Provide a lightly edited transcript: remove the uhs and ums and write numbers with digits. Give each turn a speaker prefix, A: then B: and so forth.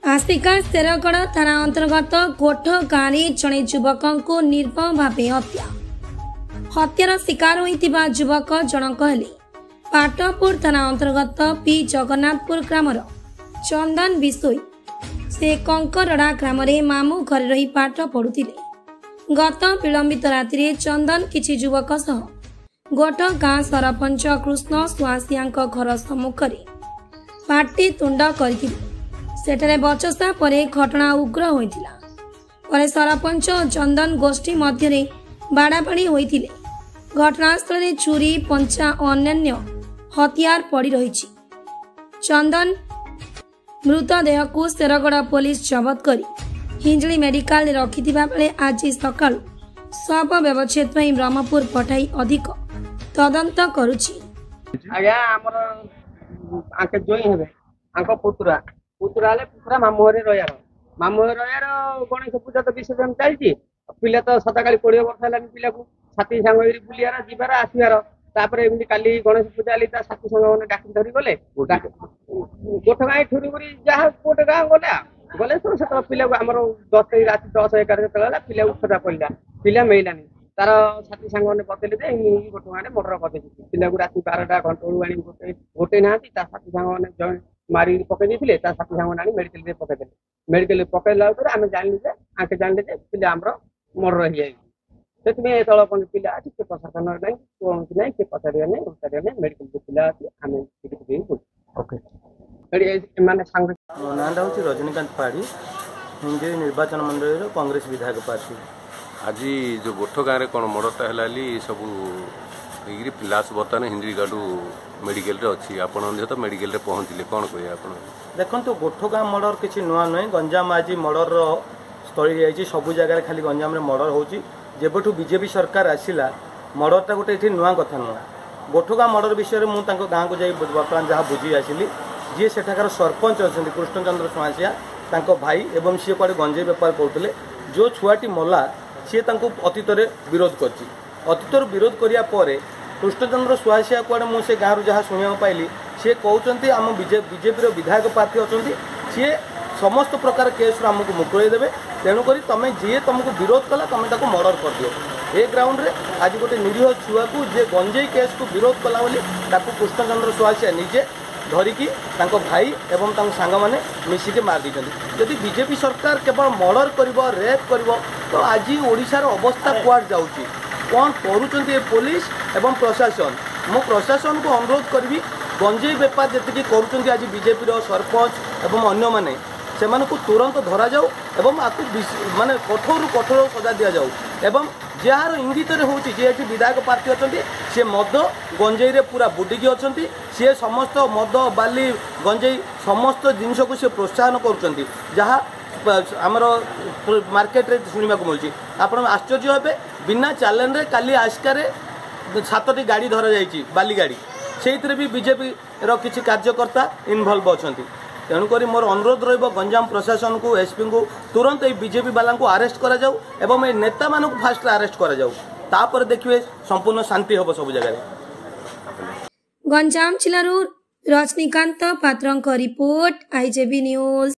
A: आसिका शेरगढ़ थाना अंतर्गत कोठ गाँव जड़े युवक को निर्भय भाव हत्यार शिकार होइतिबा युवक जनक हेले पाटपुर थाना अंतर्गत पी जगन्नाथपुर ग्रामर चंदन बिसोई। से कंकरड़ा ग्राम मामू घर रही पाठ पढ़ुथिले। गत विलंबित राति चंदन किछि युवक सह गोट गाँ सरपंच कृष्ण सुआसिया घर सम्मुख पाटी तुंड करथिले। सेठरे बचसा परे घटना उग्र होइतिला। परे सरपंच और चंदन गोष्ठी मध्य बाड़ाबाड़ी होइतिले। घटनास्थल में छुरी पंचा और अन्य हथियार पड़ी रही। चंदन मृतदेह को शेरगढ़ पुलिस जबत करी हिंजली मेडिकल रखिथिबा बेले आज सकाळु शव व्यवच्छेद पई ब्रह्मपुर पठाई अधिक तदंत करुछि।
B: आज्ञा हमर आके जोई हेबे आंको पुत्रा पुत्रा मामुहरे रयार गणेश पूजा तो विसर्जन चलती। पिला तो सदाकाली 20 वर्ष है पिला को साथी सांग बुलियार जीवार आसबार एमती काली गणेश पूजा ता साथी सांग मैंने डाक धरी गले गोट गाँ ठुरी जहाँ गोटे गाँ गले से पिला को आम 10 रात 10-11 पिला उठा पड़ा पिला मिलानी तार साथी सांग मैंने बतले गोटे गाँव मर्डर कर पिला को रात 12टा घंटा आनी गोटे ना साथी सांग मैंने मारी पकई साथी सांग आनी मेडिकल पकईदे मेडिकल पकईला आम जानलु आके जानले पिला आमर मर्डर हो जाए से तल पिला अच्छे किए प्रशासन ना कौन ना किए पचारे ना मेडिकल पिला आम माने सांग
C: मो नाटा हूँ रजनीकांत पाढ़ी हिंजे निर्वाचन मंडल कांग्रेस विधायक पार्टी।
D: आज जो गोठ गाँव में कौन मर्डरटा है सब लाश बर्तमान हिंदी गाड़ू मेडिकल अच्छी आप तो मेडिकल पहुँचले कौन कहे आप
C: देखो गोठ गाँव मर्डर किसी नुआ नुहे गंजाम आज मर्डर स्थली जाइए सब जगह खाली गंजाम मर्डर होची जेबठू बीजेपी सरकार आसिला मर्डरटा गोटे ये नुआ कथा नुआ। गोठ गाँव मर्डर विषय में मुझे गाँव को जाई बर्तमान जहाँ बुझी आसिली जी सेठाकार सरपंच अच्छा कृष्णचंद्र सुआसिया भाई एवं सी कड़े गंजेई बेपार करते जो छुआटी मला सी अतीत विरोध कर विरोध कराया कृष्णचंद्र सुआसिया कड़े मुझे गाँव जहाँ शुणा पाइली सी कहते आम बीजेपी विधायक प्रार्थी अच्छा सी समस्त प्रकार केस आमको मुकुड़े देवे तेणुक तुम जी तुमको विरोध कला तुम मर्डर कर दियो। ए ग्राउंड रे आज गोटे निरीह छुआ को जे गंजेई केस को विरोध कला कृष्णचंद्र सुआसिया निजे धरिकी भाई एवं सांग मैंने मिसिके मार दी। जदि बीजेपी सरकार केवल मर्डर कर रेप कर तो आज ओडिशार अवस्था कुआड जाउची कौन करुँच पुलिस एवं प्रशासन। मो प्रशासन को अनुरोध करी गंजेई बेपार जी करुँच आज बीजेपी सरपंच एवं अन्य माने से तुरंत धरा जाऊ एवं आपको माने कठोर कठोर सजा दि जाऊ एवं जार इंगित होती जे विधायक प्रार्थी अच्छा सी मद गंजेई पूरा बुडिकी अच्छा सी समस्त मद बाली गंजेई समस्त जिनस को सी प्रोत्साहन कर जहाँ आमर मार्केट रे शुणा मिलूँ। आप आश्चर्य हे बिना चैलेंज रे काली आस्कार 7टी गाड़ी धरा जाइए बाली गाड़ी से भी बीजेपी किसी कार्यकर्ता इनवल्व अच्छा। तेणुक मोर अनुरोध रंजाम प्रशासन को एसपी को तुरंत बीजेपी वाला को आरेस्ट करा जाऊ एवं नेता मान को फास्ट आरेस्ट करा जाऊ तापर देखिए संपूर्ण शांति हम सब जगह।
A: गंजाम जिलूर रजनीकांत पात्र रिपोर्ट आईजेबी न्यूज।